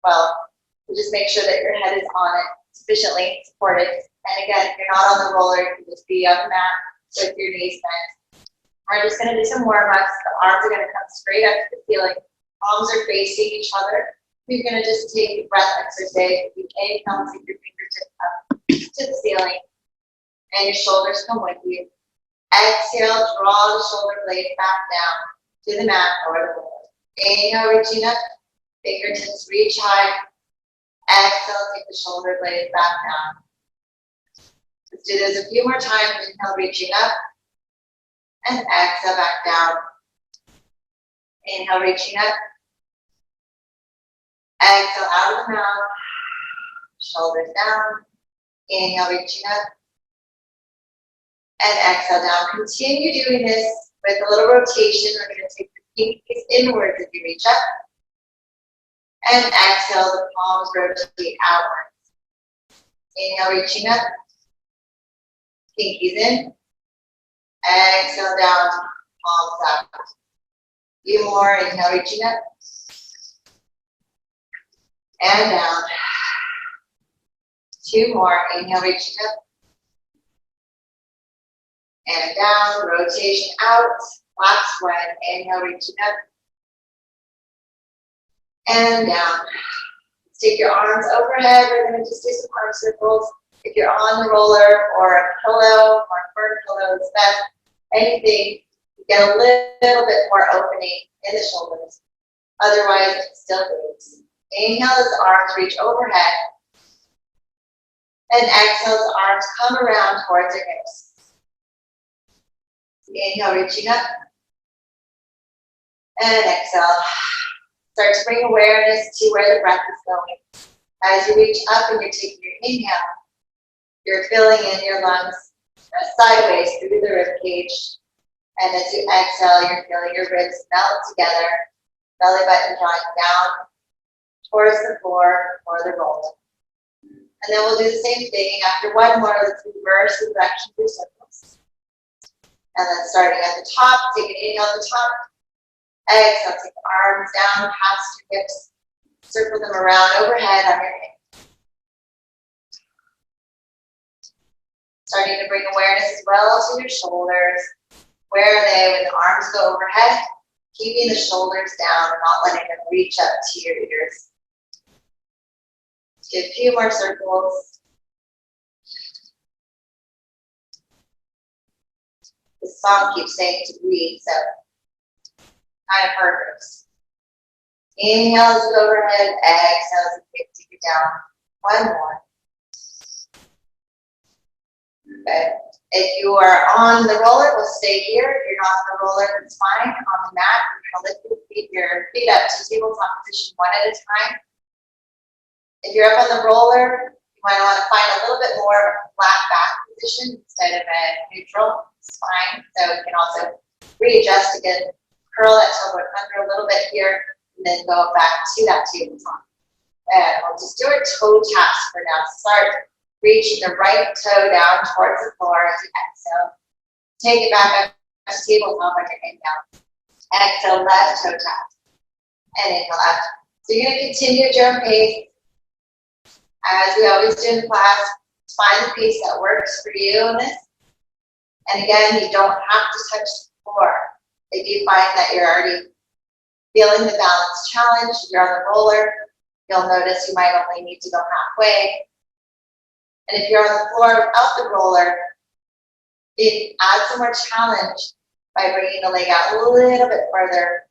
well. So just make sure that your head is on it, sufficiently supported. And again, if you're not on the roller, you can just be on the mat with your knees bent. We're just going to do some warm-ups. The arms are going to come straight up to the ceiling. Palms are facing each other. You're going to just take a breath exercise. You inhale, take your fingertips up to the ceiling, and your shoulders come with you. Exhale, draw the shoulder blades back down to the mat or the floor. Inhale, reaching up, fingertips reach high. Exhale, take the shoulder blades back down. Let's do this a few more times. Inhale, reaching up, and exhale, back down. Inhale, reaching up. Exhale, out of the mouth. Shoulders down. Inhale, reaching up. And exhale down. Continue doing this with a little rotation. We're going to take the pinkies inwards as you reach up. And exhale, the palms rotate outwards. Inhale, reaching up. Pinkies in. Exhale down, palms out. A few more. Inhale, reaching up. And down. Two more. Inhale, reaching up. And down. Rotation out. Last one. Inhale, reaching up. And down. Let's take your arms overhead. We're going to just do some arm circles. If you're on the roller or a pillow or a firm pillow, it's best. Anything, you get a little bit more opening in the shoulders. Otherwise, it still moves. Inhale as the arms reach overhead. And exhale as the arms come around towards your hips. Inhale, reaching up. And exhale. Start to bring awareness to where the breath is going. As you reach up and you're taking your inhale, you're filling in your lungs sideways through the rib cage. And as you exhale, you're feeling your ribs melt together, belly button drawing down towards the floor or the roll. And then we'll do the same thing. After one more, let's reverse the direction through circles. And then starting at the top, take an inhale at the top. Exhale, take the arms down past your hips. Circle them around overhead on your hips. Starting to bring awareness as well to your shoulders. Where are they when the arms go overhead? Keeping the shoulders down and not letting them reach up to your ears. Let's do a few more circles. This song keeps saying to breathe, so kind of hurts. Inhale as you go overhead, exhale as you take it down. One more. Okay. If you are on the roller, we'll stay here. If you're not on the roller, it's fine. On the mat, you're going to lift your feet up to tabletop position one at a time. If you're up on the roller, you might want to find a little bit more of a flat back position instead of a neutral. It's fine. So you can also readjust again. Curl that tailbone under a little bit here, and then go back to that tabletop. And we'll just do our toe taps for now. Start reaching the right toe down towards the floor as you exhale. Take it back up to tabletop on your inhale. Exhale, left toe tap. And inhale left. So you're going to continue at your own pace. As we always do in class, find the pace that works for you in this. And again, you don't have to touch the floor. If you find that you're already feeling the balance challenge, you're on the roller, you'll notice you might only need to go halfway. And if you're on the floor without the roller, it adds some more challenge by bringing the leg out a little bit further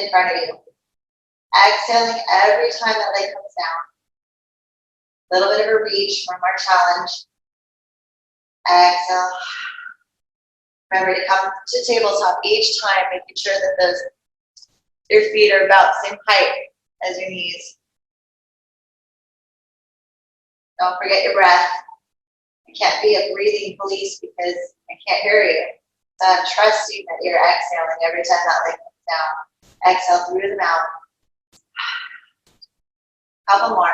in front of you. Exhaling every time that leg comes down. A little bit of a reach for more challenge. Exhale. Remember to come to tabletop each time, making sure that your feet are about the same height as your knees. Don't forget your breath. I can't be a breathing police because I can't hear you. So I'm trusting that you're exhaling every time that leg comes down. Exhale through the mouth. Couple more.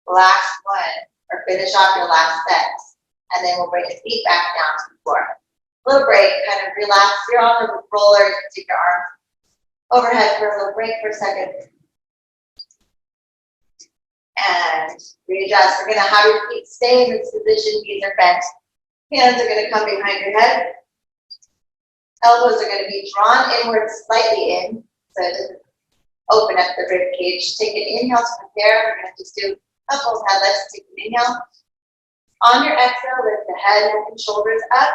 Last one, or finish off your last set. And then we'll bring the feet back down to the floor. A little break, kind of relax. If you're on the roller, you can take your arms Overhead for a little break for a second. And readjust. We're gonna have your feet stay in this position, knees are bent. Hands are gonna come behind your head. Elbows are gonna be drawn inward, slightly in, so it doesn't open up the rib cage. Take an inhale to prepare. We're gonna just do a couple head lifts. Take an inhale. On your exhale, lift the head, neck, and shoulders up.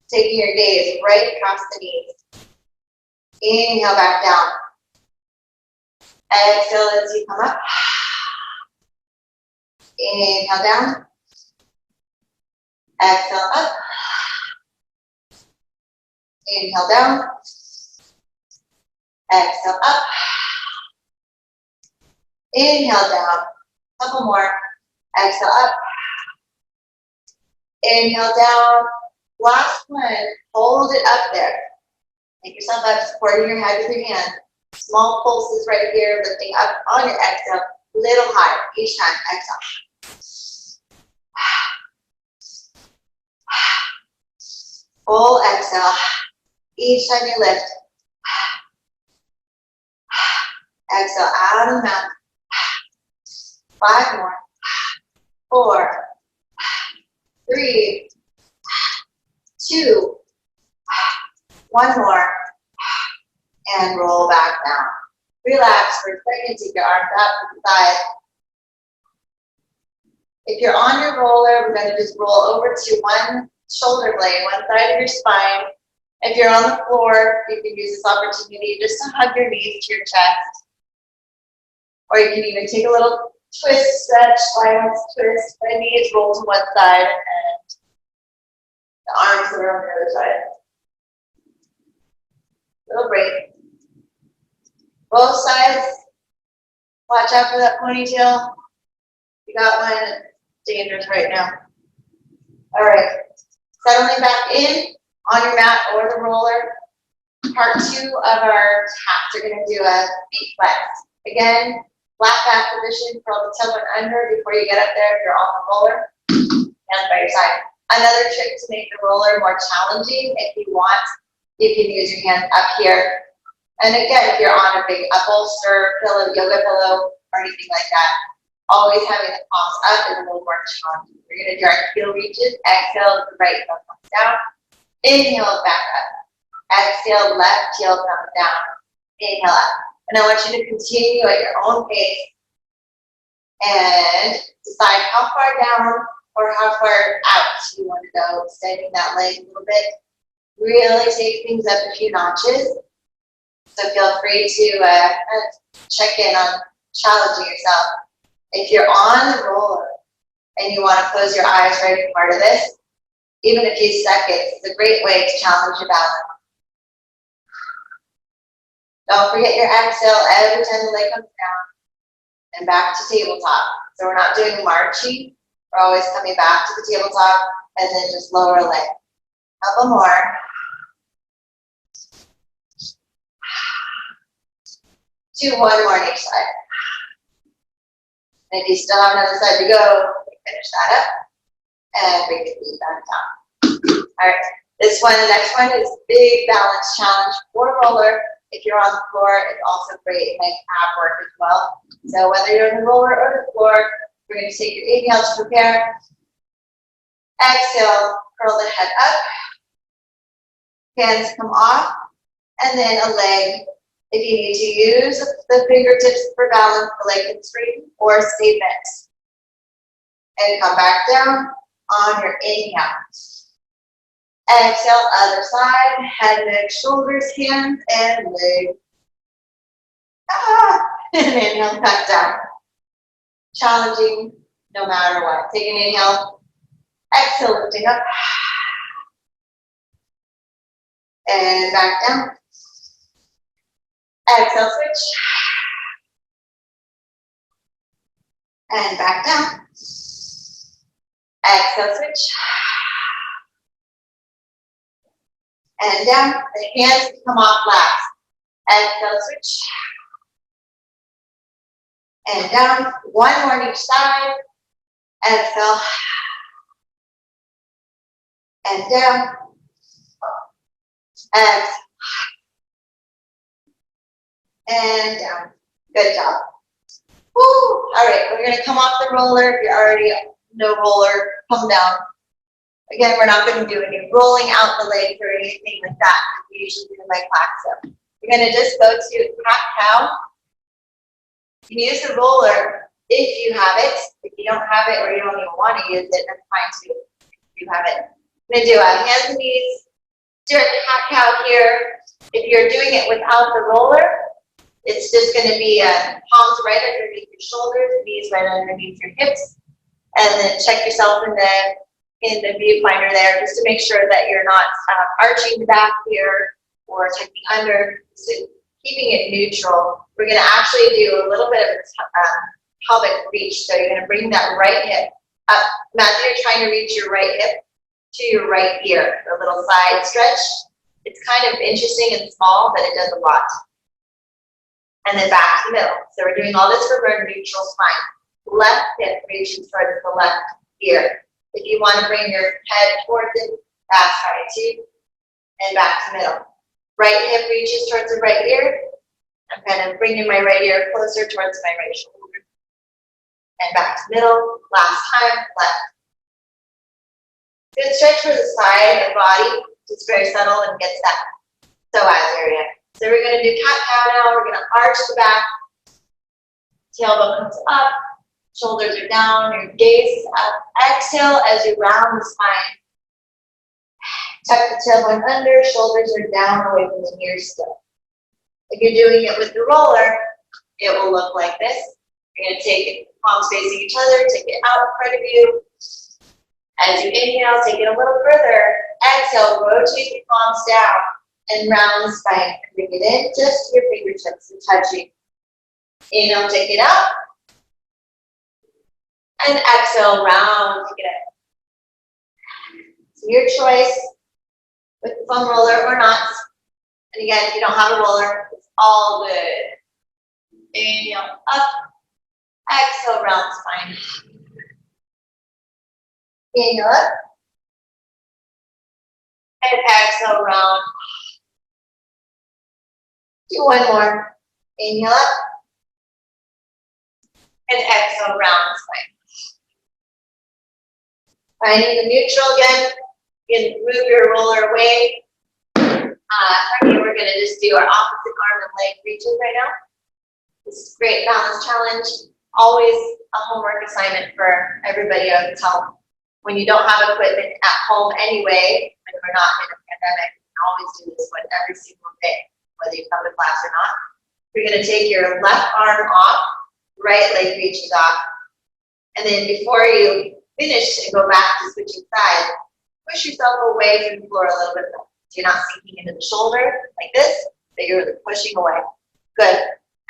Taking your gaze right across the knees. Inhale back down. Exhale as you come up. Inhale down. Exhale up. Inhale down. Exhale up. Inhale down. Couple more. Exhale up. Inhale down. Last one. Hold it up there. Make yourself up, supporting your head with your hand. Small pulses right here, lifting up on your exhale. Little higher each time. Exhale. Full exhale. Each time you lift. Exhale out of the mouth. 5 more. 4, 3, 2, 1 more. And roll back down. Relax for a second. Take your arms up to the side. If you're on your roller, we're going to just roll over to one shoulder blade, one side of your spine. If you're on the floor, you can use this opportunity just to hug your knees to your chest. Or you can even take a little twist, stretch, silence, twist. My knees roll to one side and the arms are on the other side. Little break. Both sides. Watch out for that ponytail. You got one. It's dangerous right now. All right. Settling back in on your mat or the roller. Part 2 of our taps are going to do a feet flex. Again, flat back position, curl the tailbone under before you get up there if you're on the roller. Hands by your side. Another trick to make the roller more challenging, if you want, you can use your hands up here. And again, if you're on a big upholster, pillow, yoga pillow, or anything like that, always having the palms up is a little more challenging. We're going to do our heel reaches. Exhale, the right heel comes down. Inhale, back up. Exhale, left heel comes down. Inhale up. And I want you to continue at your own pace and decide how far down or how far out you want to go, extending that leg a little bit. Really take things up a few notches. So feel free to check in on challenging yourself. If you're on the roller and you want to close your eyes right as part of this, even a few seconds is a great way to challenge your balance. Don't forget your exhale every time the leg comes down and back to tabletop. So we're not doing marching. We're always coming back to the tabletop and then just lower a leg. Couple more. Do one more on each side. And if you still have another side to go, finish that up and bring the feet back down. All right, this one, the next one is big balance challenge for roller. If you're on the floor, it's also great, nice ab work as well. So whether you're on the roller or the floor, we're going to take your inhale to prepare. Exhale, curl the head up. Hands come off, and then a leg. If you need to use the fingertips for balance, the leg can straighten or stay bent. And come back down on your inhale. Exhale, other side, head, neck, shoulders, hands, and legs. And inhale, back down. Challenging no matter what. Take an inhale. Exhale, lifting up. And back down. Exhale, switch. And back down. Exhale, switch. And down. The hands come off last. Exhale, switch. And down. One more on each side. Exhale. And down. Exhale. and down. Good job. Woo! All right, we're gonna come off the roller. If you're already no roller, come down. Again, we're not gonna do any rolling out the legs or anything like that. We usually do in my class. So we're gonna just go to cat cow. You can use the roller if you have it. If you don't have it or you don't even want to use it, that's fine too. If you have it. I'm gonna do a hands and knees. Do a cat cow here. If you're doing it without the roller, it's just going to be palms right underneath your shoulders, knees right underneath your hips, and then check yourself in the viewfinder there just to make sure that you're not arching back here or tucking under. So keeping it neutral. We're going to actually do a little bit of a pelvic reach. So you're going to bring that right hip up. Imagine you're trying to reach your right hip to your right ear. A little side stretch. It's kind of interesting and small, but it does a lot. And then back to the middle. So we're doing all this for our neutral spine. Left hip reaches towards the left ear. If you want to bring your head towards it, that's fine too. And back to middle. Right hip reaches towards the right ear. I'm kind of bringing my right ear closer towards my right shoulder. And back to middle. Last time, left. Good stretch for the side of the body. Just very subtle and gets that psoas area. So we're going to do cat cow now. We're going to arch the back. Tailbone comes up. Shoulders are down. Your gaze is up. Exhale as you round the spine. Tuck the tailbone under. Shoulders are down away from the ears still. If you're doing it with the roller, it will look like this. You're going to take it, palms facing each other. Take it out in front of you. As you inhale, take it a little further. Exhale, rotate the palms down. And round the spine. Bring it in just to your fingertips and touching. Inhale, take it up. And exhale, round, take it up. So your choice with the foam roller or not. And again, if you don't have a roller, it's all good. Inhale, up. Exhale, round the spine. Inhale, up. And exhale, round. Do one more. Inhale up. And exhale, round the spine. Finding the neutral again. You can move your roller away. From here, we're going to just do our opposite arm and leg reaches right now. This is a great balance challenge. Always a homework assignment for everybody at home. When you don't have equipment at home anyway, and we're not in a pandemic, you can always do this one every single day, whether you come to class or not. You're going to take your left arm off, right leg reaches off, and then before you finish and go back to switching sides, push yourself away from the floor a little bit more. So you're not sinking into the shoulder like this, but you're pushing away. Good.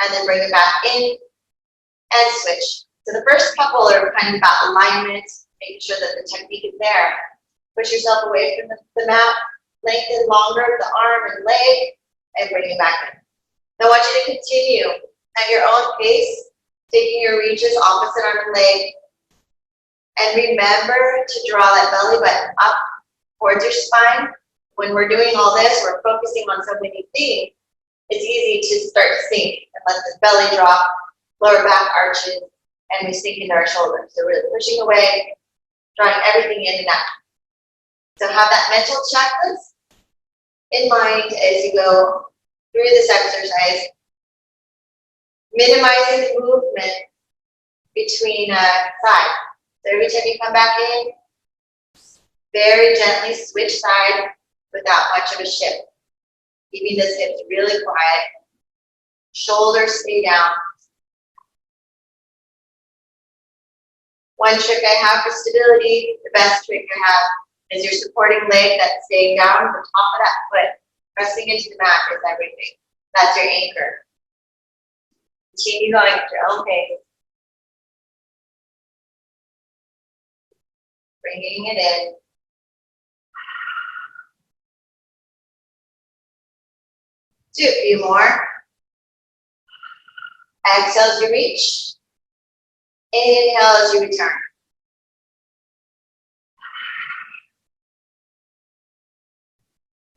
And then bring it back in and switch. So the first couple are kind of about alignment, making sure that the technique is there. Push yourself away from the mat, lengthen longer the arm and leg, and bring it back in. Now I want you to continue at your own pace, taking your reaches opposite arm and leg. And remember to draw that belly button up towards your spine. When we're doing all this, we're focusing on so many things. It's easy to start to sink and let the belly drop, lower back arches, and we sink into our shoulders. So we're pushing away, drawing everything in and out. So have that mental checklist in mind as you go through this exercise, minimizing the movement between sides. So every time you come back in, very gently switch sides without much of a shift. Keeping the hips really quiet. Shoulders stay down. One trick I have for stability, the best trick I have, is your supporting leg that's staying down, the top of that foot, pressing into the mat is everything. That's your anchor. Continue going at your own pace. Bringing it in. Do a few more. Exhale as you reach. Inhale as you return.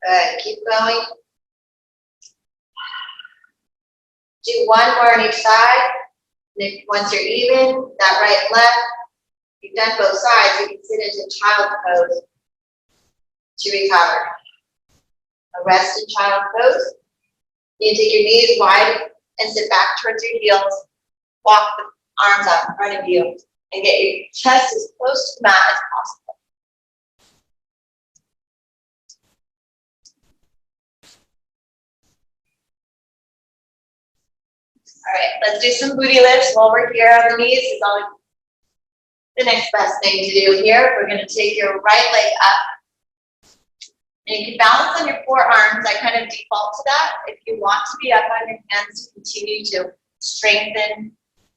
Good. Keep going. Do one more on each side. And if, once you're even, that right and left, you've done both sides, you can sit into child pose to recover. A rest in child pose. You take your knees wide and sit back towards your heels. Walk the arms out in front of you and get your chest as close to the mat as possible. All right, let's do some booty lifts while we're here on the knees. Is always the next best thing to do here. We're going to take your right leg up. And you can balance on your forearms. I kind of default to that. If you want to be up on your hands to continue to strengthen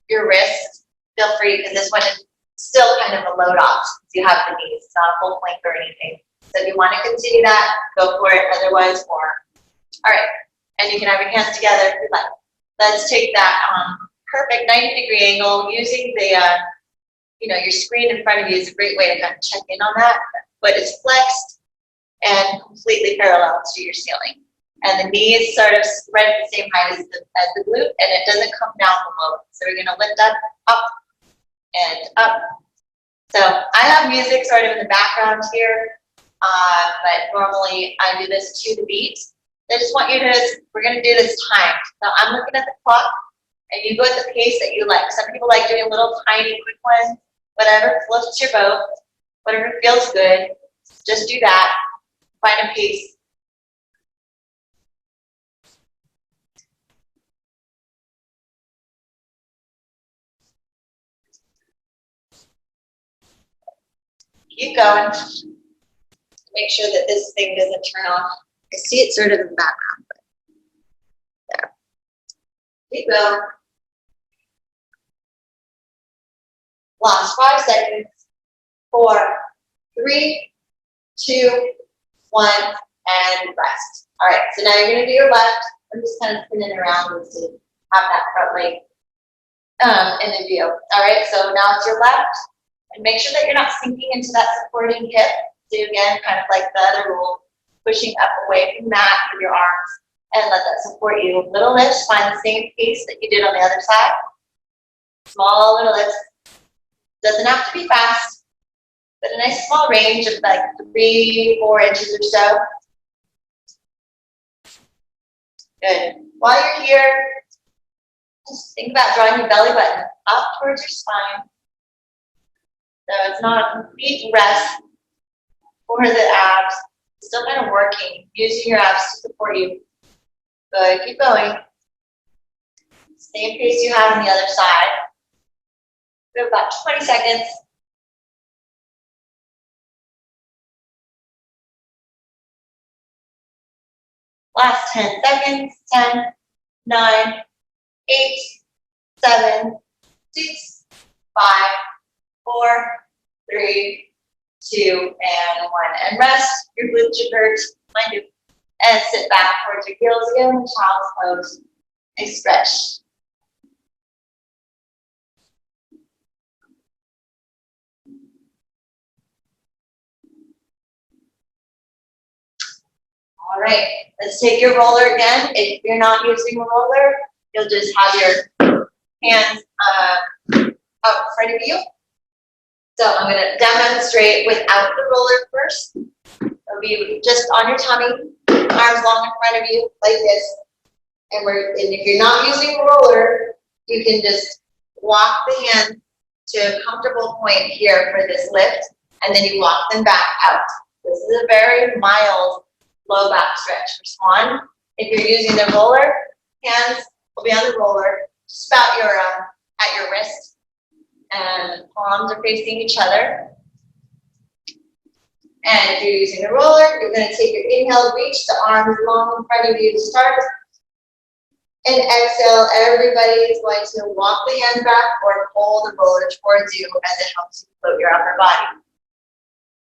your wrists, feel free, because this one is still kind of a load off since you have the knees. It's not a full plank or anything. So if you want to continue that, go for it. Otherwise, more. All right. And you can have your hands together if you like. Let's take that perfect 90-degree angle using the, your screen in front of you is a great way to kind of check in on that. But it's flexed and completely parallel to your ceiling. And the knees sort of spread at the same height as the glute, and it doesn't come down below. So we're going to lift up, and up. So I have music sort of in the background here, but normally I do this to the beat. I just want you to, we're going to do this timed. So I'm looking at the clock, and you go at the pace that you like. Some people like doing little tiny quick ones, whatever floats your boat, whatever feels good, just do that. Find a pace. Keep going. Make sure that this thing doesn't turn off. I see it sort of in the background, but there. Keep going. Last 5 seconds. 4, 3, 2, 1, and rest. All right, so now you're going to do your left. I'm just kind of spinning around just to have that front leg in the view. All right, so now it's your left. And make sure that you're not sinking into that supporting hip. So again, kind of like the other rule, pushing up away from the mat with your arms and let that support you. Little lifts, find the same pace that you did on the other side. Small little lifts. Doesn't have to be fast, but a nice small range of like 3-4 inches or so. Good. While you're here, just think about drawing your belly button up towards your spine. So it's not a complete rest for the abs. Still kind of working, using your abs to support you. Good, keep going. Same pace you have on the other side. We have about 20 seconds. Last 10 seconds. 10, 9, 8, 7, 6, 5, 4, 3, 2, and 1. And rest. Your glutes should hurt. Mine do. And sit back towards your heels again. Child's pose. And stretch. All right. Let's take your roller again. If you're not using a roller, you'll just have your hands out in front of you. So I'm going to demonstrate without the roller first. It'll be just on your tummy, arms long in front of you, like this. And if you're not using a roller, you can just walk the hand to a comfortable point here for this lift, and then you walk them back out. This is a very mild low back stretch for swan. If you're using the roller, hands will be on the roller, just about at your wrist, and palms are facing each other. And if you're using the roller, you're going to take your inhale, reach the arms long in front of you to start. And exhale, everybody is going to walk the hand back or pull the roller towards you as it helps you float your upper body.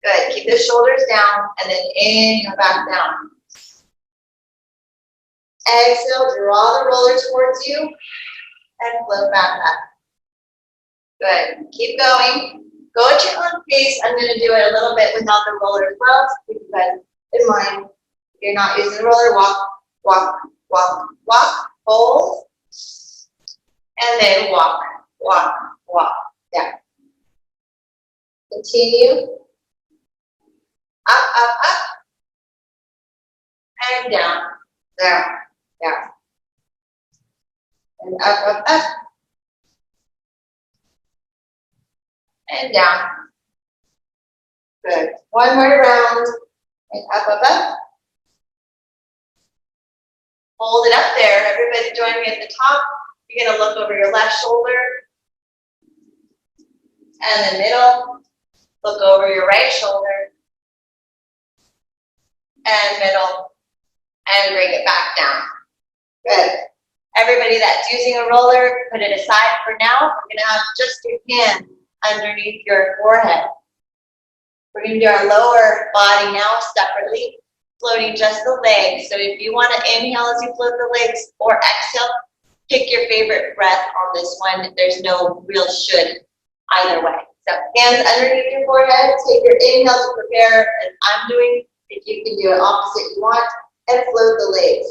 Good. Keep the shoulders down and then inhale back down. Exhale, draw the roller towards you and float back up. Good. Keep going. Go at your own pace. I'm going to do it a little bit without the roller as well. So keep you guys in mind. If you're not using the roller, walk, walk, walk, walk. Hold. And then walk, walk, walk, down. Continue. Up, up, up. And down, down, down. And up, up, up. And down. Good. One more round. And up, up, up. Hold it up there. Everybody join me at the top. You're going to look over your left shoulder. And the middle. Look over your right shoulder. And middle. And bring it back down. Good. Everybody that's using a roller, put it aside for now. We're going to have just your hand underneath your forehead. We're going to do our lower body now separately, floating just the legs. So if you want to inhale as you float the legs or exhale, pick your favorite breath on this one. There's no real should either way. So hands underneath your forehead. Take your inhale to prepare as I'm doing. If you can do it opposite you want, and float the legs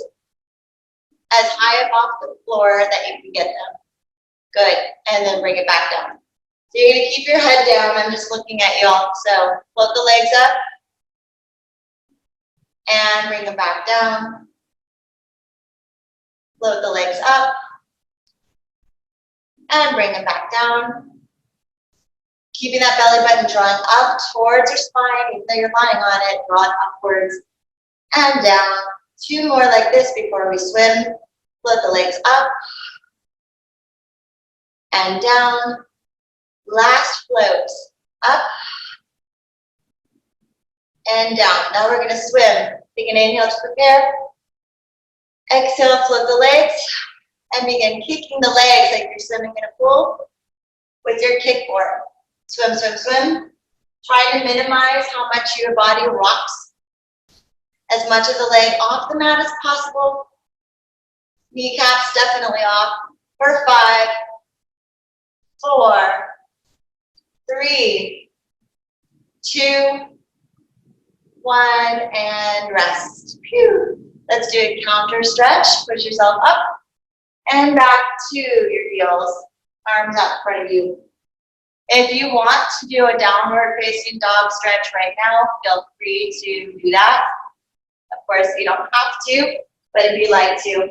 as high up off the floor that you can get them. Good. And then bring it back down. So you're going to keep your head down. I'm just looking at y'all. So float the legs up. And bring them back down. Float the legs up. And bring them back down. Keeping that belly button drawn up towards your spine. Even though you're lying on it, draw it upwards and down. 2 more like this before we swim. Float the legs up and down. Last float. Up and down. Now we're going to swim. Take an inhale to prepare. Exhale, float the legs. And begin kicking the legs like you're swimming in a pool with your kickboard. Swim, swim, swim. Try to minimize how much your body rocks. As much of the leg off the mat as possible. Kneecaps definitely off. For 5, 4, 3, 2, 1, and rest. Phew. Let's do a counter stretch. Push yourself up and back to your heels. Arms out in front of you. If you want to do a downward facing dog stretch right now, feel free to do that. Of course, you don't have to, but if you like to,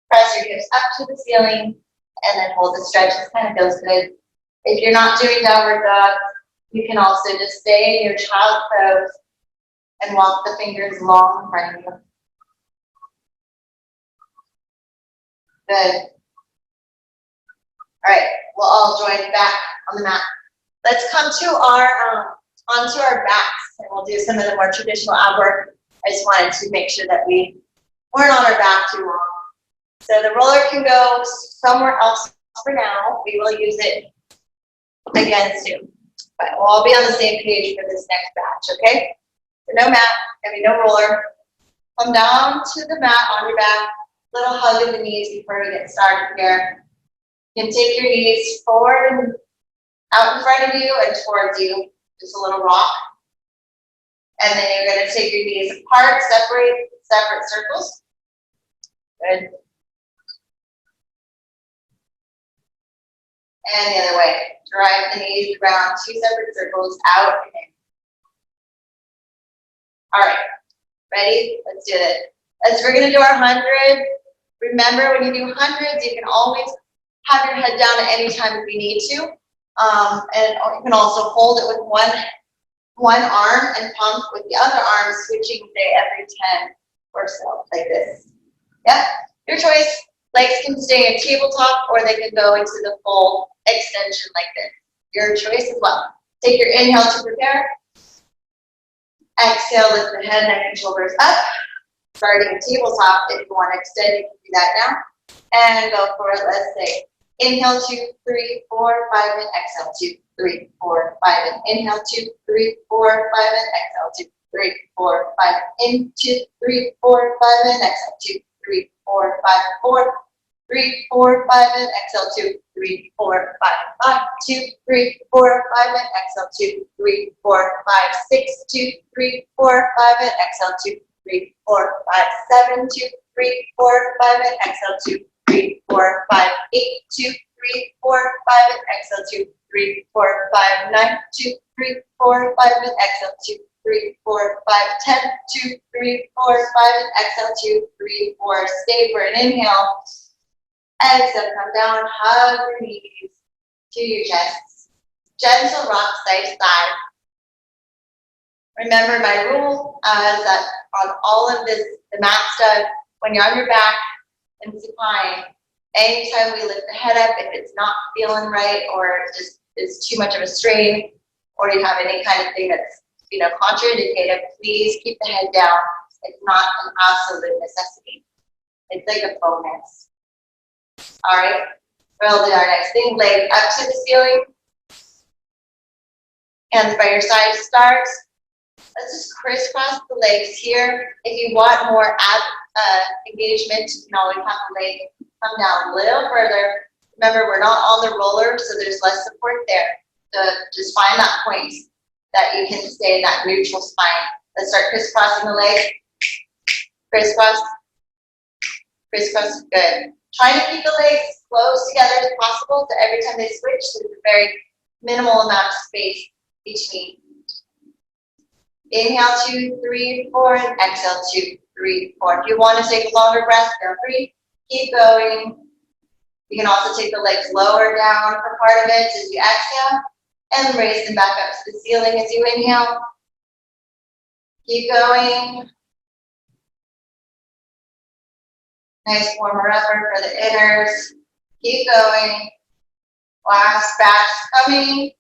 press your hips up to the ceiling and then hold the stretch. This kind of feels good. If you're not doing downward dog, you can also just stay in your child pose and walk the fingers long in front of you. Good. All right, we'll all join back on the mat. Let's come to our onto our backs, and we'll do some of the more traditional ab work. I just wanted to make sure that we weren't on our back too long. So the roller can go somewhere else for now. We will use it again soon. But we'll all be on the same page for this next batch, okay? So no mat, no roller. Come down to the mat on your back. Little hug of the knees before we get started here. You can take your knees forward and out in front of you and towards you. Just a little rock. And then you're going to take your knees apart, separate circles. Good. And the other way. Drive the knees around 2 separate circles, out and in. All right. Ready? Let's do it. We're going to do our 100. Remember, when you do hundreds, you can always have your head down at any time if you need to. And you can also hold it with one arm and pump with the other arm, switching, say, every 10 or so, like this. Yeah, your choice. Legs can stay in tabletop, or they can go into the full extension like this. Your choice as well. Take your inhale to prepare. Exhale, lift the head, neck, and shoulders up. Starting tabletop, if you want to extend, you can do that now. And go for it. Let's say inhale 2, 3, 4, 5, and exhale 2, 3, 4, 5, and inhale 2, 3, 4, 5, and exhale 2, 3, 4, 5, in 2, 3, 4, 5, and exhale 2, 3, 4, 5, 4, 3, 4, 5, and exhale 2, 3, 4, 5, 5, 2, 3, 4, 5, and exhale 2, 3, 4, 5, 6, 2, 3, 4, 5, and exhale 2, 3, 4, 5, 7, 2, 3, 4, 5, and exhale 2, 3, 4, 5, 8, 2, 3, 4, 5, and exhale, 2, 3, 4, 5, 9, 2, 3, 4, 5, and exhale, 2, 3, 4, 5, 10, 2, 3, 4, 5, and exhale, 2, 3, 4. Stay for an inhale. Exhale, come down, hug your knees to your chest. Gentle rock side to side. Remember my rule is that on all of this, the mat stuff, when you're on your back and supine, anytime we lift the head up, if it's not feeling right or just it's too much of a strain, or you have any kind of thing that's contraindicated, please keep the head down. It's not an absolute necessity. It's like a bonus. All right, we'll do our next thing. Leg up to the ceiling. Hands by your side to start. Let's just crisscross the legs here. If you want more ab engagement, you can always have the leg come down a little further. Remember, we're not on the roller, so there's less support there. So just find that point that you can stay in that neutral spine. Let's start crisscrossing the legs. Crisscross. Crisscross. Good. Try to keep the legs close together as possible, so every time they switch, there's a very minimal amount of space between. Inhale, 2, 3, 4, and exhale, 2, 3, 4. If you want to take a longer breath, feel free. Keep going. You can also take the legs lower down for part of it as you exhale, and raise them back up to the ceiling as you inhale. Keep going. Nice warmer upper for the inners. Keep going. Last batch coming.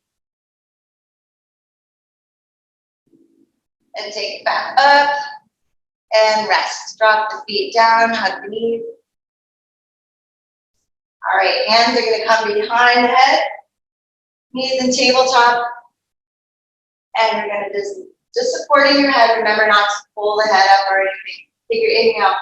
And take it back up. And rest. Drop the feet down, hug the knees. All right, hands are going to come behind the head. Knees in tabletop. And you're going to just supporting your head. Remember not to pull the head up or anything. Take your inhale.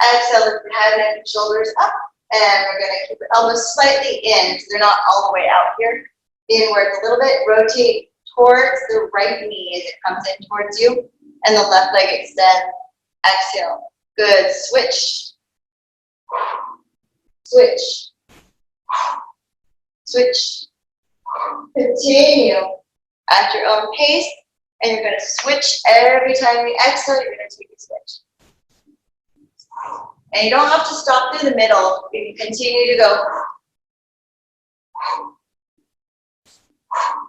Exhale, lift the head and shoulders up. And we're going to keep the elbows slightly in, so they're not all the way out here. Inwards a little bit. Rotate towards the right knee as it comes in towards you. And the left leg extend. Exhale. Good. Switch. Switch. Switch. Continue at your own pace. And you're going to switch every time you exhale. You're going to take a switch. And you don't have to stop through the middle. You can continue to go.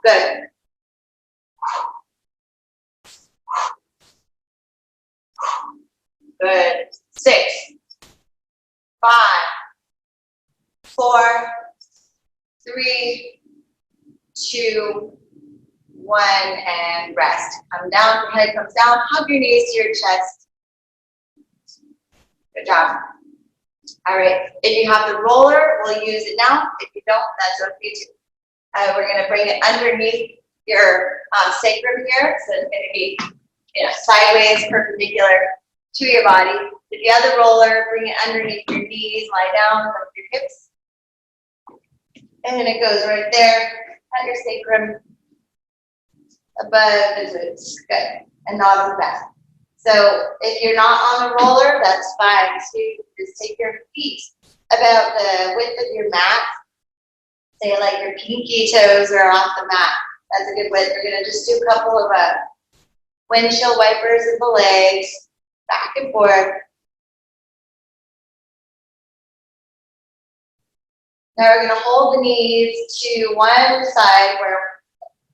Good. Good. 6, 5, 4, 3, 2, 1, and rest. Come down, your head comes down, hug your knees to your chest. Good job. All right, if you have the roller, we'll use it now. If you don't, that's okay too. We're going to bring it underneath your sacrum here, so it's going to be sideways, perpendicular to your body. If you have the roller, bring it underneath your knees, lie down, lift your hips. And it goes right there at your sacrum, above the glutes. Good. And not on the back. So if you're not on the roller, that's fine. So you just take your feet about the width of your mat. Say like your pinky toes are off the mat. That's a good width. We're going to just do a couple of windshield wipers of the legs, back and forth. Now we're going to hold the knees to one side where,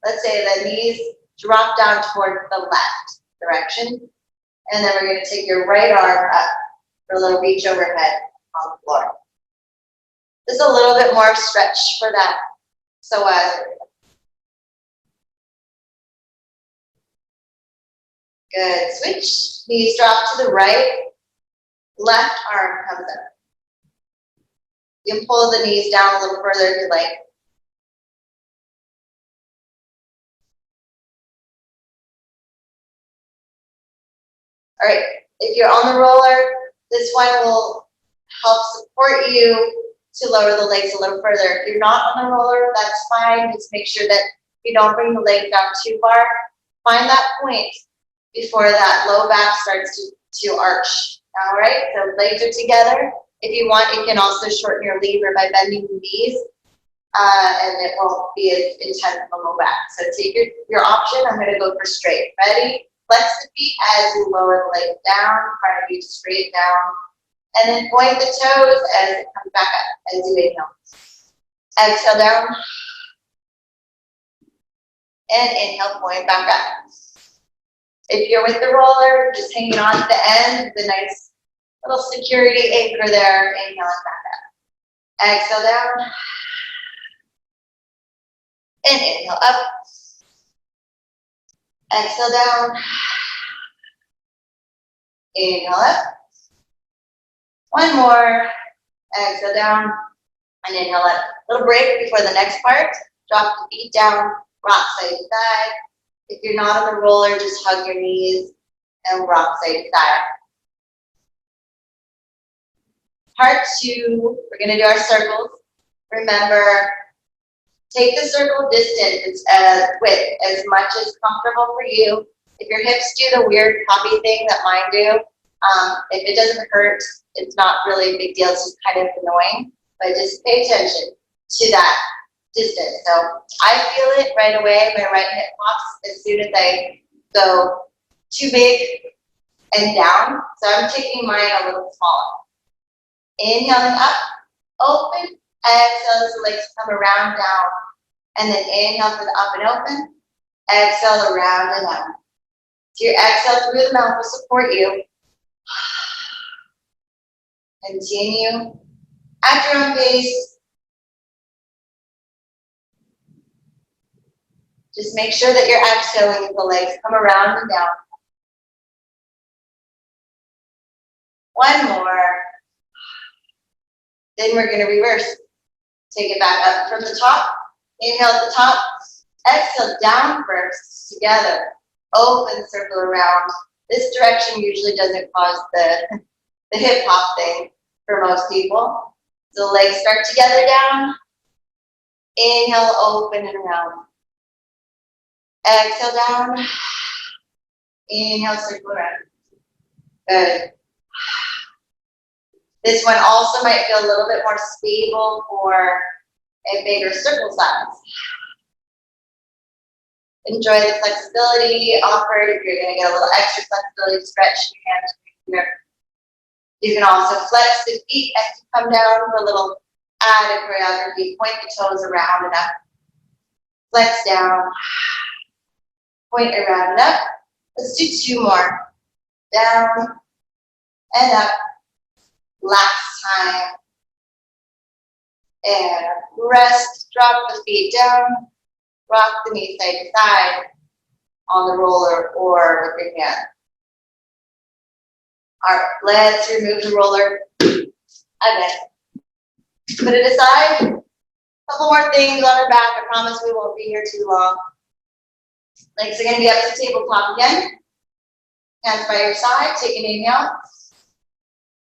let's say the knees drop down toward the left direction. And then we're going to take your right arm up for a little reach overhead on the floor. Just a little bit more stretch for that. So good. Switch. Knees drop to the right. Left arm comes up. You can pull the knees down a little further if you like. All right, if you're on the roller, this one will help support you to lower the legs a little further. If you're not on the roller, that's fine. Just make sure that you don't bring the leg down too far. Find that point before that low back starts to arch. All right, so legs are together. If you want, you can also shorten your lever by bending the knees, and it won't be as intense on the low back. So take your option. I'm going to go for straight. Ready? Flex the feet as you lower the leg down, front of you straight down, and then point the toes as it comes back up as you inhale. Exhale down, and inhale, point back up. If you're with the roller, just hanging on to the end, the nice little security anchor there, inhaling back up. Exhale down, and inhale up. Exhale down, inhale up. One more, exhale down, and inhale up. Little break before the next part. Drop the feet down, rock side to side. If you're not on the roller, just hug your knees and rock side to side. Part 2, we're going to do our circles. Remember, take the circle distance width as much as comfortable for you. If your hips do the weird puppy thing that mine do, if it doesn't hurt, it's not really a big deal. It's just kind of annoying. But just pay attention to that distance. So I feel it right away. My right hip pops as soon as I go too big and down. So I'm taking mine a little smaller. Inhaling up, open. Exhale as the legs come around down. And then inhale for the up and open. Exhale around and down. So your exhale through the mouth will support you. Continue at your own pace. Just make sure that you're exhaling as the legs come around and down. One more. Then we're going to reverse. Take it back up from the top. Inhale at the top. Exhale down first. Together. Open circle around. This direction usually doesn't cause the hip hop thing for most people. So the legs start together down. Inhale, open and around. Exhale down. Inhale, circle around. Good. This one also might feel a little bit more stable for a bigger circle size. Enjoy the flexibility offered. If you're going to get a little extra flexibility, stretch your hands here. You can also flex the feet as you come down for a little added choreography. Point the toes around and up. Flex down. Point around and up. Let's do 2 more. Down and up. Last time. And rest. Drop the feet down. Rock the knees side to side on the roller or with your hand. All right, let's remove the roller again. Put it aside. A couple more things on our back. I promise we won't be here too long. Legs are going to be up to tabletop again. Hands by your side. Take an inhale.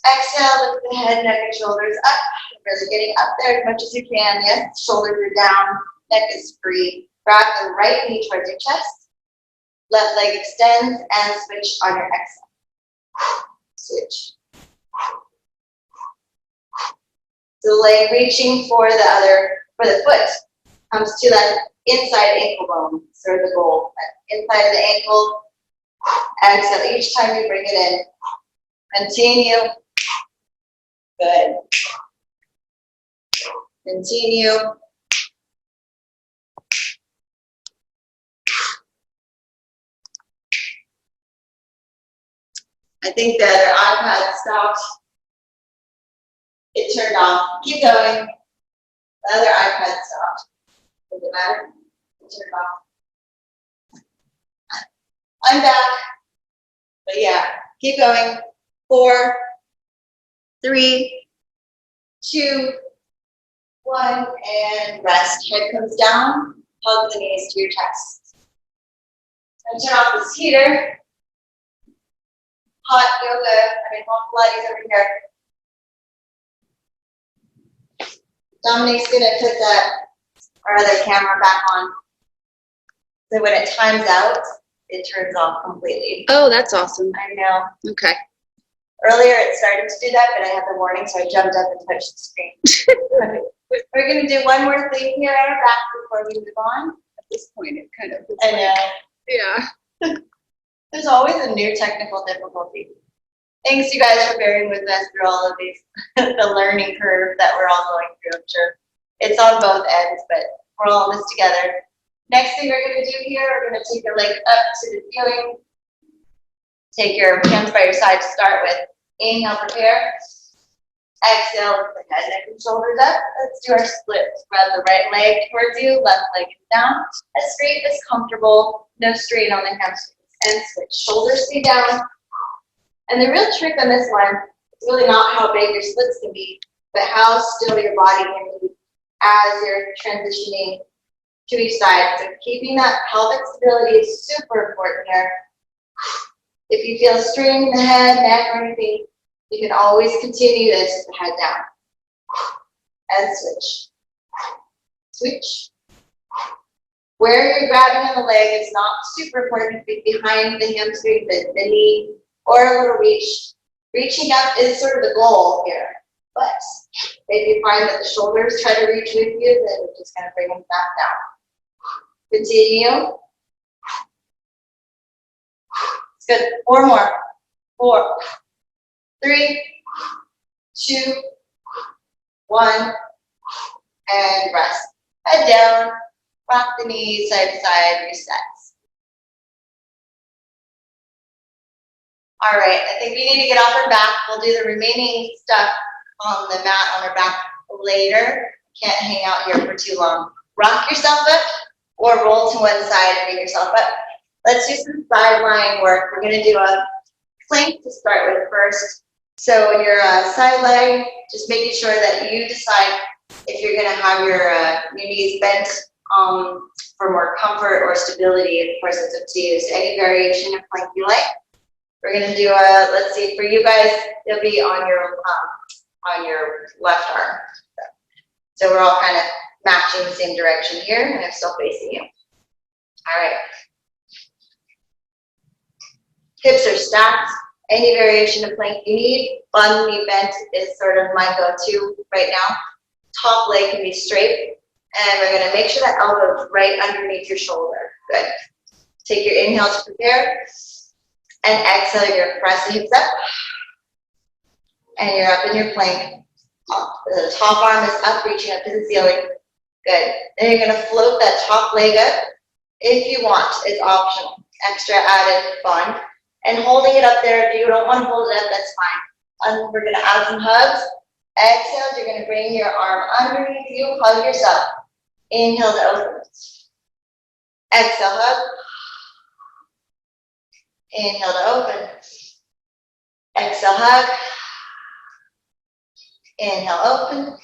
Exhale, lift the head, neck, and shoulders up. Really getting up there as much as you can. Yes, shoulders are down. Neck is free. Grab the right knee towards your chest. Left leg extends and switch on your exhale. Switch. The leg reaching for the foot comes to that inside ankle bone. So the goal. Inside of the ankle. Exhale each time you bring it in. Continue. Good. Continue. I think the other iPad stopped. It turned off. Keep going. The other iPad stopped. Does it matter? It turned off. I'm back. But yeah, keep going. 4, 3, 2, 1, and rest. Head comes down. Hug the knees to your chest. And turn off this heater. Hot yoga, hot Pilates over here. Dominique's gonna put our other camera back on. So when it times out, it turns off completely. Oh, that's awesome. I know. Okay. Earlier it started to do that, but I had the warning, so I jumped up and touched the screen. We're going to do one more thing here on our back before we move on. At this point, it kind of. I know. Yeah. There's always a new technical difficulty. Thanks, you guys, for bearing with us through all of these, the learning curve that we're all going through, I'm sure. It's on both ends, but we're all in this together. Next thing we're going to do here, we're going to take your leg up to the ceiling. Take your hands by your side to start with. Inhale, prepare. Exhale, lift the head, neck, and shoulders up. Let's do our split. Spread the right leg towards you, left leg is down. As straight as comfortable, no strain on the hamstrings. And switch. Shoulders stay down. And the real trick on this one is really not how big your splits can be, but how still your body can be as you're transitioning to each side. So keeping that pelvic stability is super important here. If you feel a strain in the head, neck, or anything, you can always continue this with the head down. And switch. Switch. Where you're grabbing on the leg is not super important. Be behind the hamstring, the knee, or a little reach. Reaching up is sort of the goal here. But if you find that the shoulders try to reach with you, then we're just going to bring them back down. Continue. It's good. 4 more. 4, 3, 2, 1, and rest. Head down, rock the knees side to side, resets. All right, I think we need to get off our back. We'll do the remaining stuff on the mat on our back later. Can't hang out here for too long. Rock yourself up or roll to one side and bring yourself up. Let's do some sideline work. We're going to do a plank to start with first. So in your side leg, just making sure that you decide if you're going to have your knees bent for more comfort or stability. Of course, it's up to you. So any variation of plank you like. We're going to do a, let's see, for you guys, it'll be on your left arm. So we're all kind of matching the same direction here, and I'm still facing you. All right. Hips are stacked. Any variation of plank you need. Bun knee bent is sort of my go-to right now. Top leg can be straight. And we're going to make sure that elbow is right underneath your shoulder. Good. Take your inhale to prepare. And exhale, you're going to press the hips up. And you're up in your plank. The top arm is up, reaching up to the ceiling. Good. Then you're going to float that top leg up. If you want, it's optional. Extra added fun. And holding it up there, if you don't want to hold it up, that's fine. And we're going to add some hugs. Exhale, you're going to bring your arm underneath you, hug yourself. Inhale to open. Exhale, hug. Inhale to open. Exhale, hug. Inhale, open.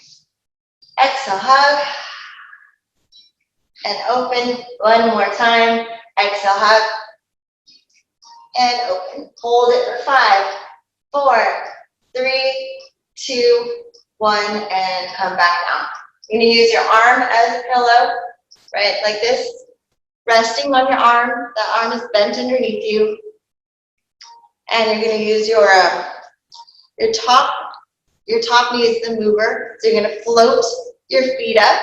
Exhale, hug. And open. One more time. Exhale, hug. And open. Hold it for 5, 4, 3, 2, 1, and come back down. You're going to use your arm as a pillow, right, like this. Resting on your arm. The arm is bent underneath you. And you're going to use your top knee is the mover. So you're going to float your feet up.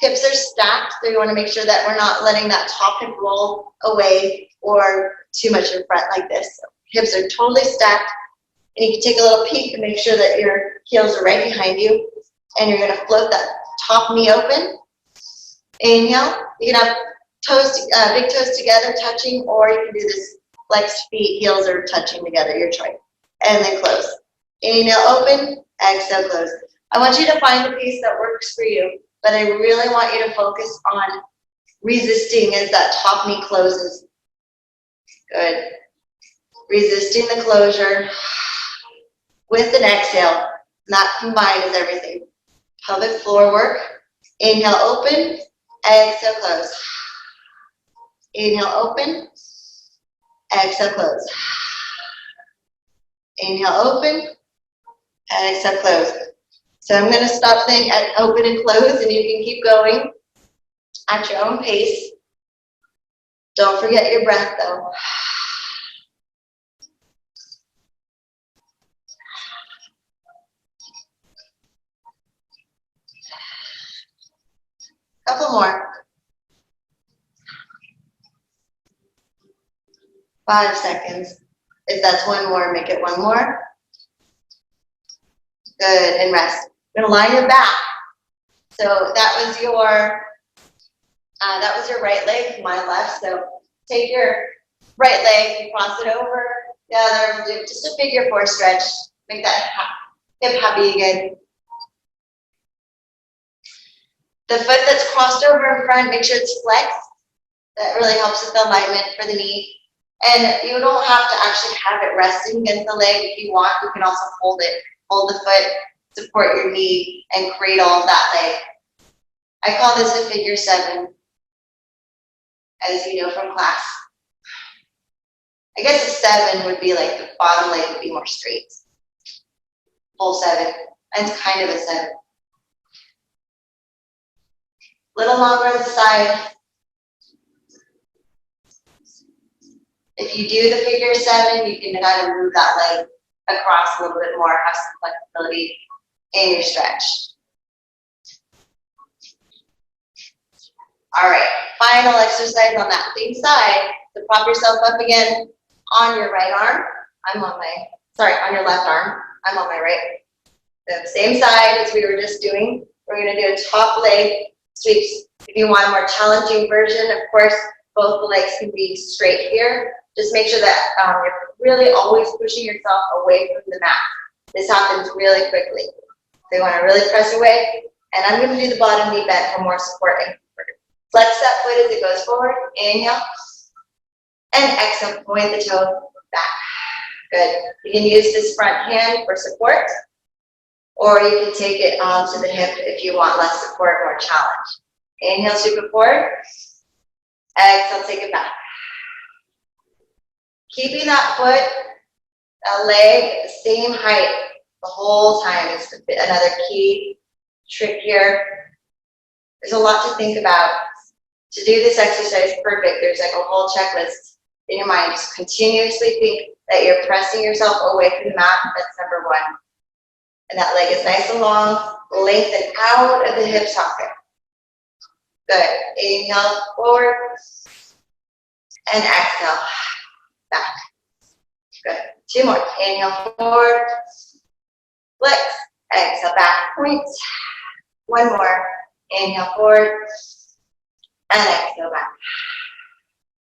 Hips are stacked, so you want to make sure that we're not letting that top hip roll away or too much in front like this. So hips are totally stacked. And you can take a little peek and make sure that your heels are right behind you. And you're going to float that top knee open. Inhale. You can have toes, big toes together touching, or you can do this flexed feet, heels are touching together, your choice. And then close. Inhale, open. Exhale, close. I want you to find the piece that works for you, but I really want you to focus on resisting as that top knee closes. Good. Resisting the closure with an exhale. That combined is everything. Pelvic floor work. Inhale, open. Exhale, close. Inhale, open. Exhale, close. Inhale, open. Exhale, close. So I'm going to stop saying open and close, and you can keep going at your own pace. Don't forget your breath, though. Couple more. 5 seconds. If that's one more, make it one more. Good, and rest. You're gonna line your back. So that was your right leg, my left. So take your right leg, cross it over the other, do just a figure 4 stretch. Make that hip happy again. The foot that's crossed over in front, make sure it's flexed. That really helps with the alignment for the knee. And you don't have to actually have it resting against the leg. If you want, you can also hold it. Hold the foot, support your knee, and cradle that leg. I call this a figure 7, as you know from class. I guess a 7 would be like the bottom leg would be more straight. Full 7. And it's kind of a 7. Little longer on the side. If you do the figure 7, you can kind of move that leg across a little bit more, have some flexibility in your stretch. All right, final exercise on that same side. So prop yourself up again on your right arm. On your left arm. I'm on my right. The same side as we were just doing. We're gonna do a top leg sweeps. If you want a more challenging version, of course, both the legs can be straight here. Just make sure that you're really always pushing yourself away from the mat. This happens really quickly. So you want to really press away. And I'm going to do the bottom knee bend for more support and comfort. Flex that foot as it goes forward. Inhale. And exhale, point the toe back. Good. You can use this front hand for support. Or you can take it onto the hip if you want less support, more challenge. Inhale, sweep it forward. Exhale, take it back. Keeping that foot, that leg at the same height the whole time is another key trick here. There's a lot to think about. To do this exercise perfect, there's like a whole checklist in your mind. Just continuously think that you're pressing yourself away from the mat. That's number 1. And that leg is nice and long, lengthen out of the hip socket. Good. Inhale, forward. And exhale, back. Good. 2 more. Inhale, forward. Flex. Exhale, back. Point. 1 more. Inhale, forward. And exhale, back.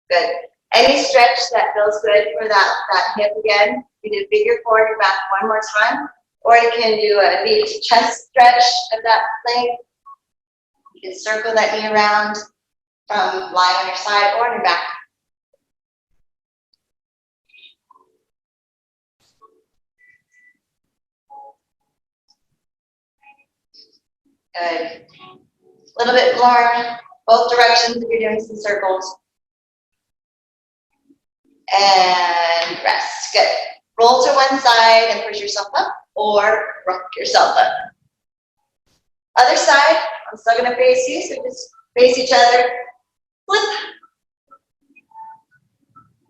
Good. Any stretch that feels good for that hip again. You can figure 4 your back 1 more time. Or you can do a knee to chest stretch of that leg. You can circle that knee around from lying on your side or on your back. Good. A little bit more, both directions if you're doing some circles. And rest. Good. Roll to one side and push yourself up or rock yourself up. Other side, I'm still going to face you, so just face each other. Flip.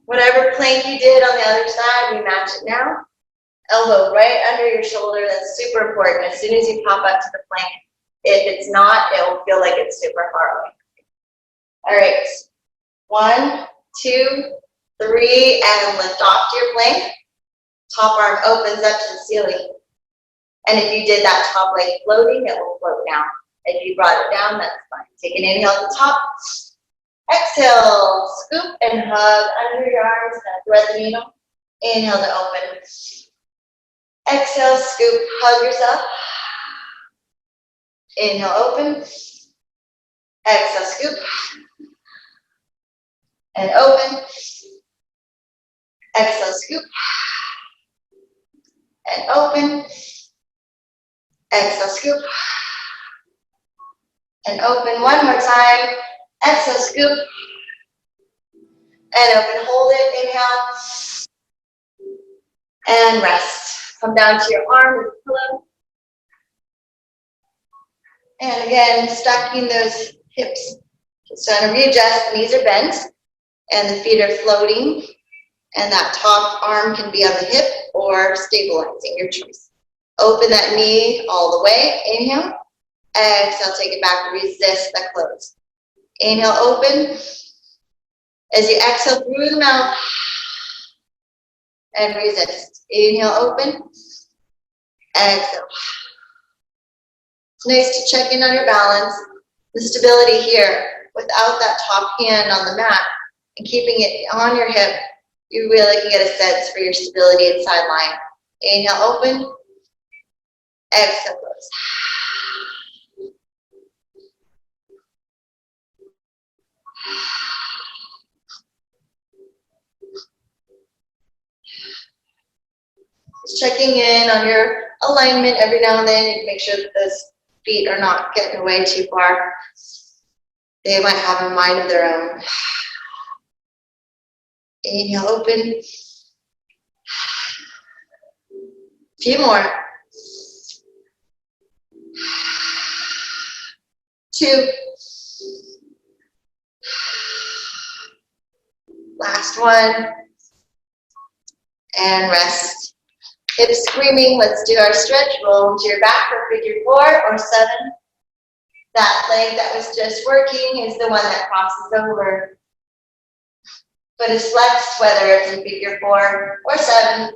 Whatever plank you did on the other side, we match it now. Elbow right under your shoulder. That's super important. As soon as you pop up to the plank, if it's not, it will feel like it's super far away. All right. 1, 2, 3, and lift off to your plank. Top arm opens up to the ceiling. And if you did that top leg floating, it will float down. If you brought it down, that's fine. Take an inhale at the top. Exhale, scoop and hug under your arms, and thread the needle. Inhale to open. Exhale, scoop, hug yourself. Inhale, open. Exhale, scoop. And open. Exhale, scoop. And open. Exhale, scoop. And open 1 more time. Exhale, scoop. And open, hold it, inhale. And rest. Come down to your arm with the pillow. And again, stacking those hips. Just trying to readjust, the knees are bent. And the feet are floating. And that top arm can be on the hip or stabilizing, your choice. Open that knee all the way. Inhale. Exhale, take it back, resist the close. Inhale, open. As you exhale through the mouth, and resist. Inhale, open. Exhale. It's nice to check in on your balance, the stability here, without that top hand on the mat, and keeping it on your hip. You really can get a sense for your stability and side line. Inhale, open. Exhale, close. Just checking in on your alignment every now and then and make sure that those feet are not getting away too far. They might have a mind of their own. Inhale, open. A few more. 2. Last one. And rest. Hips screaming. Let's do our stretch. Roll into your back for figure 4 or 7. That leg that was just working is the one that crosses over. Foot is flexed, whether it's in figure 4 or 7.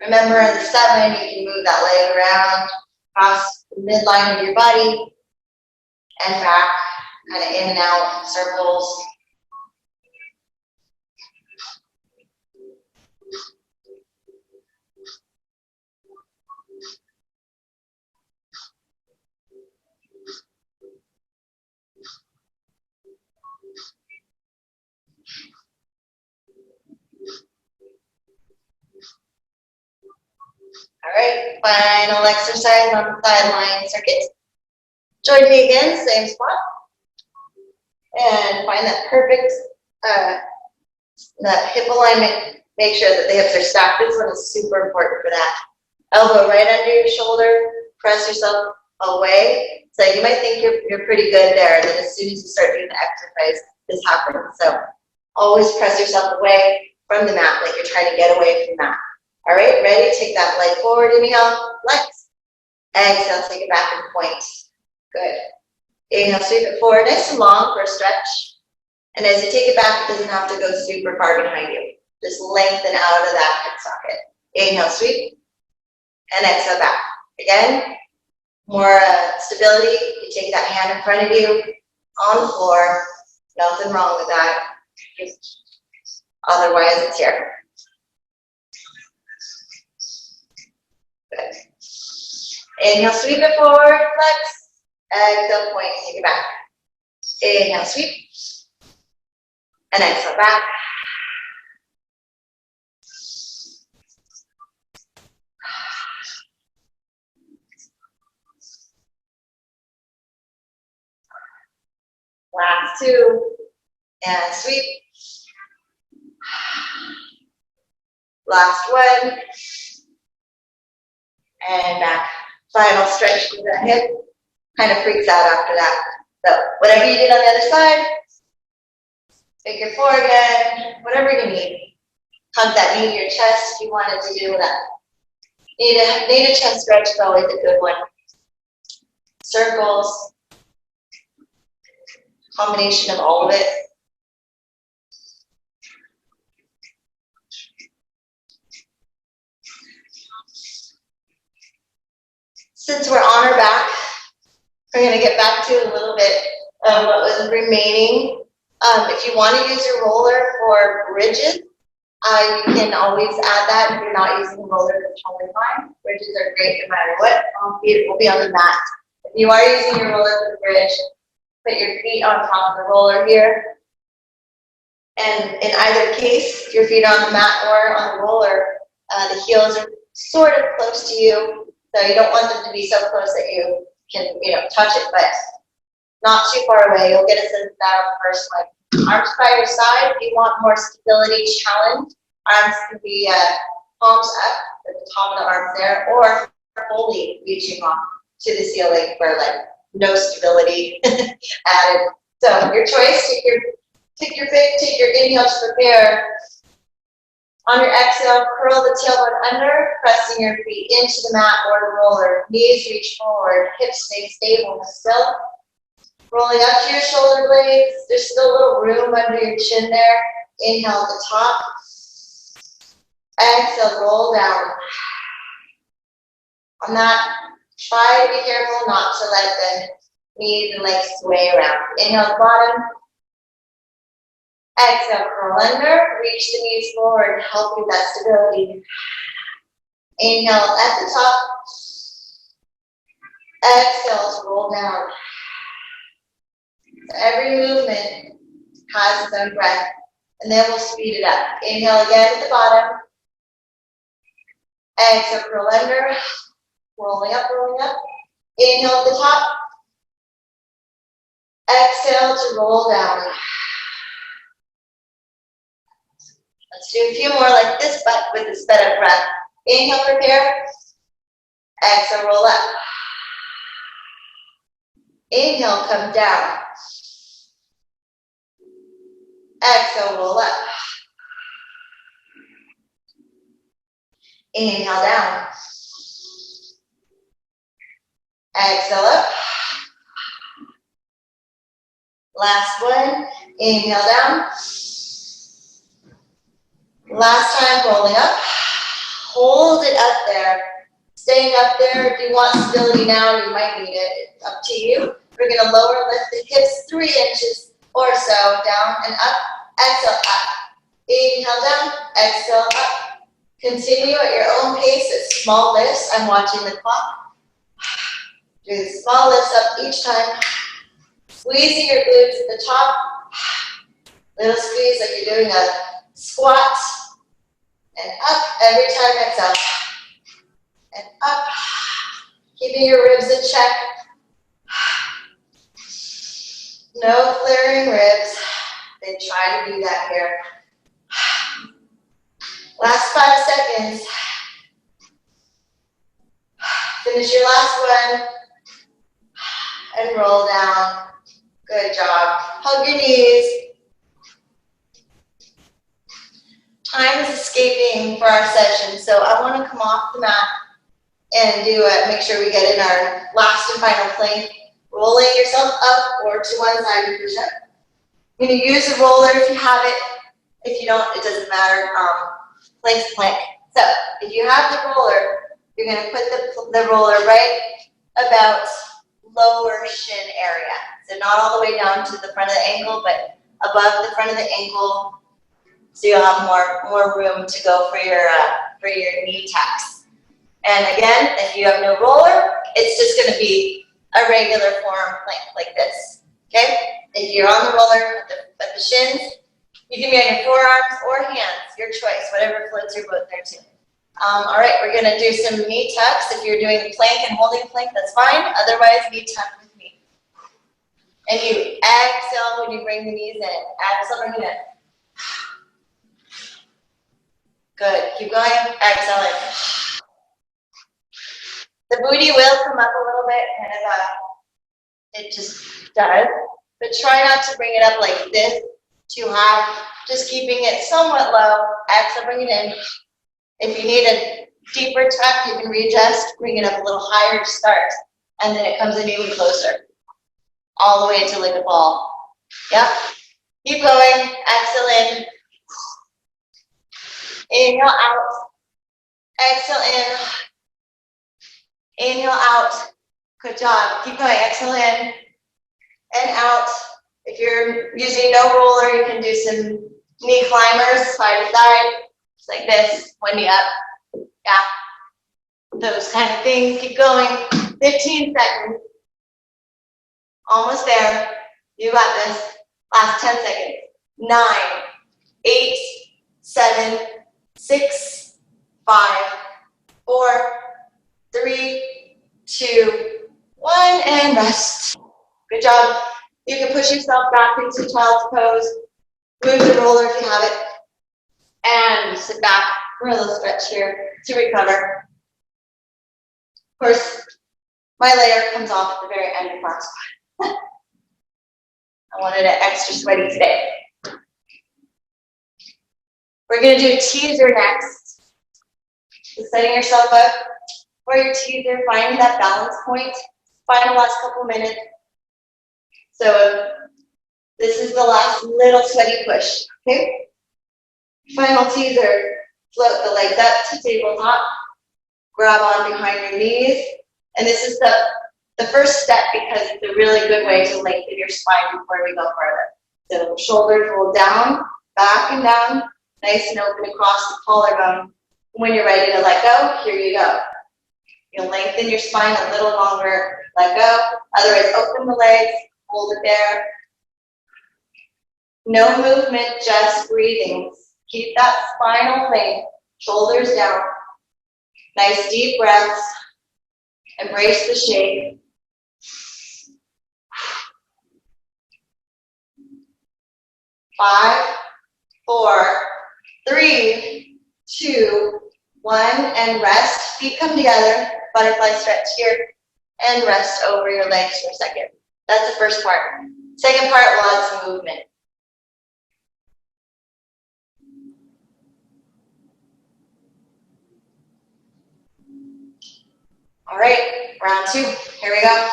Remember, in the 7, you can move that leg around, across the midline of your body, and back, kind of in and out, circles. All right, final exercise on the sideline circuit. Join me again, same spot. And find that perfect that hip alignment. Make sure that the hips are stacked. This one is super important for that. Elbow right under your shoulder. Press yourself away. So you might think you're pretty good there. And then as soon as you start doing the exercise, this happens. So always press yourself away from the mat, like you're trying to get away from that. All right, ready? Take that leg forward, inhale, flex. Exhale, take it back and point. Good. Inhale, sweep it forward, nice and long for a stretch. And as you take it back, it doesn't have to go super far behind you. Just lengthen out of that hip socket. Inhale, sweep, and exhale back. Again, more stability. You take that hand in front of you on the floor. Nothing wrong with that. Otherwise, it's here. Good. Inhale, sweep it forward, flex. Exhale, point, take it back. Inhale, sweep. And exhale, back. Last 2. And sweep. Last 1. And back. Final stretch through that hip. Kind of freaks out after that. So whatever you did on the other side, figure 4 again, whatever you need. Hug that knee to your chest if you wanted to do that. Need a chest stretch is always a good one. Circles. Combination of all of it. Since we're on our back, we're going to get back to a little bit of what was remaining. If you want to use your roller for bridges, you can always add that. If you're not using the roller, that's totally fine. Bridges are great no matter what. Feet will be on the mat. If you are using your roller for the bridge, put your feet on top of the roller here. And in either case, if your feet are on the mat or on the roller, the heels are sort of close to you. So you don't want them to be so close that you can, touch it, but not too far away. You'll get a sense of that on the first one. Arms by your side. If you want more stability challenge, arms can be palms up at the top of the arms there, or fully reaching off to the ceiling for like no stability added. So your choice. Take your inhale to prepare, On your exhale, curl the tailbone under, pressing your feet into the mat or the roller. Knees reach forward, hips stay stable and still. Rolling up to your shoulder blades. There's still a little room under your chin there. Inhale at the top. Exhale, roll down. On that, try to be careful not to let the knees and legs sway around. Inhale at the bottom. Exhale, curl under. Reach the knees forward. Help with that stability. Inhale at the top. Exhale to roll down. So every movement has its own breath, and then we'll speed it up. Inhale again at the bottom. Exhale, curl under. Rolling up, rolling up. Inhale at the top. Exhale to roll down. Let's do a few more like this, but with a sped up breath. Inhale, prepare. Exhale, roll up. Inhale, come down. Exhale, roll up. Inhale, down. Exhale, up. Last one. Inhale, down. Last time, rolling up. Hold it up there. Staying up there. If you want stability now, you might need it. It's up to you. We're going to lower, lift the hips 3 inches or so, down and up. Exhale, up. Inhale, down. Exhale, up. Continue at your own pace at small lifts. I'm watching the clock. Do the small lifts up each time. Squeezing your glutes at the top. Little squeeze like you're doing a squat. And up every time, exhale. And up. Keeping your ribs in check. No flaring ribs. They try to do that here. Last 5 seconds. Finish your last one. And roll down. Good job. Hug your knees. Time is escaping for our session, so I want to come off the mat and make sure we get in our last and final plank. Rolling yourself up or to one side of push up. You're going to use a roller if you have it. If you don't, it doesn't matter. Plank's plank. So if you have the roller, you're going to put the roller right about lower shin area. So not all the way down to the front of the ankle, but above the front of the ankle, so you'll have more room to go for your knee taps. And again, if you have no roller, it's just going to be a regular forearm plank like this. Okay? If you're on the roller at the shins, you can be on your forearms or hands, your choice, whatever floats your boat there too. All right, we're going to do some knee tucks. If you're doing plank and holding plank, that's fine. Otherwise, knee tuck with me. And you exhale when you bring the knees in. Exhale, bring it in. Good. Keep going. Exhale. The booty will come up a little bit, kind of it just does. But try not to bring it up like this too high. Just keeping it somewhat low. Exhale, bring it in. If you need a deeper tuck, you can readjust, bring it up a little higher to start. And then it comes in even closer. All the way until like a ball. Yep. Keep going. Exhale in. Inhale out. Exhale in. Inhale out. Good job. Keep going. Exhale in and out. If you're using no roller, you can do some knee climbers, side to side, just like this. One knee up. Yeah. Those kind of things. Keep going. 15 seconds. Almost there. You got this. Last 10 seconds. 9, 8, 7, 6, 5, 4, 3, 2, 1, and rest. Good job. You can push yourself back into child's pose. Move the roller if you have it. And sit back for a little stretch here to recover. Of course, my layer comes off at the very end of class. I wanted an extra sweaty today. We're gonna do a teaser next. So setting yourself up for your teaser, finding that balance point. Final last couple minutes. So this is the last little sweaty push, okay? Final teaser, float the legs up to tabletop, grab on behind your knees, and this is the first step because it's a really good way to lengthen your spine before we go further. So shoulders roll down, back and down, nice and open across the collarbone. When you're ready to let go, here you go. You'll lengthen your spine a little longer, let go. Otherwise, open the legs, hold it there. No movement, just breathing. Keep that spinal length, shoulders down. Nice deep breaths. Embrace the shape. Five, four, three, two, one, and rest. Feet come together, butterfly stretch here, and rest over your legs for a second. That's the first part. Second part, we'll add some movement. All right, round two, here we go.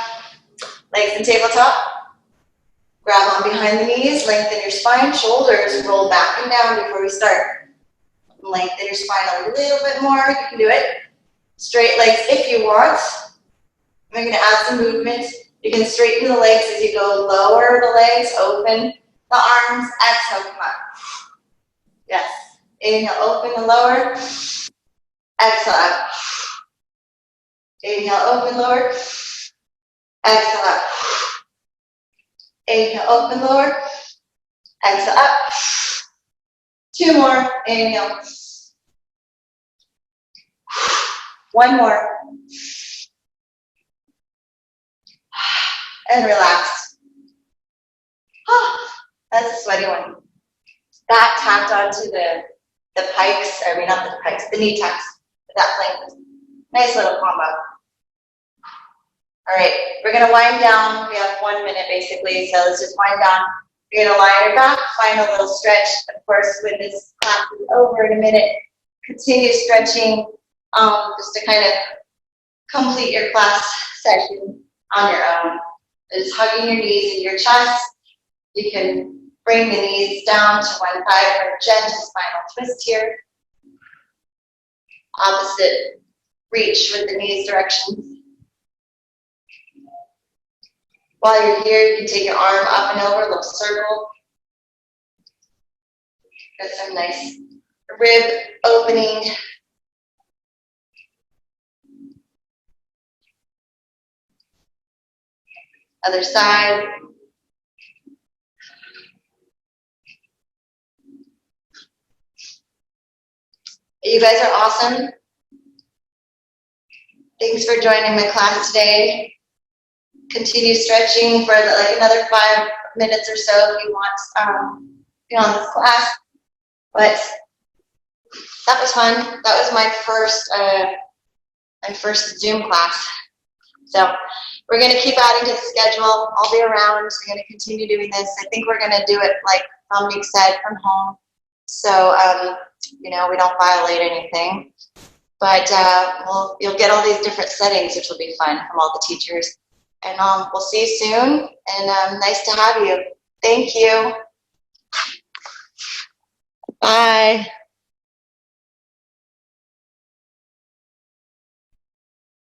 Legs in tabletop. Grab on behind the knees, lengthen your spine, shoulders roll back and down before we start. Lengthen your spine a little bit more, you can do it. Straight legs if you want. I'm gonna add some movement. You can straighten the legs as you go, lower the legs, open the arms, exhale, come up. Yes, inhale, open and lower. Exhale, up. Inhale, open, lower. Exhale, up. Inhale, open, lower. Exhale, up. Two more. Inhale. One more. And relax. That's a sweaty one. That tacked onto the pikes, I mean not the pikes, the knee tacks. That length. Nice little combo. All right, we're gonna wind down. We have 1 minute basically, so let's just wind down. You're gonna lie on your back, find a little stretch. Of course, when this class is over in a minute, continue stretching just to kind of complete your class session on your own. Just hugging your knees in your chest. You can bring the knees down to one side for a gentle spinal twist here. Opposite reach with the knees directions. While you're here, you can take your arm up and over, a little circle. Got some nice rib opening. Other side. You guys are awesome. Thanks for joining my class today. Continue stretching for like another 5 minutes or so if you want beyond this class. But that was fun. That was my first Zoom class. So we're going to keep adding to the schedule. I'll be around. We're going to continue doing this. I think we're going to do it like Dominique said from home. So, you know, we don't violate anything. But you'll get all these different settings, which will be fun from all the teachers. And we'll see you soon. And nice to have you. Thank you. Bye.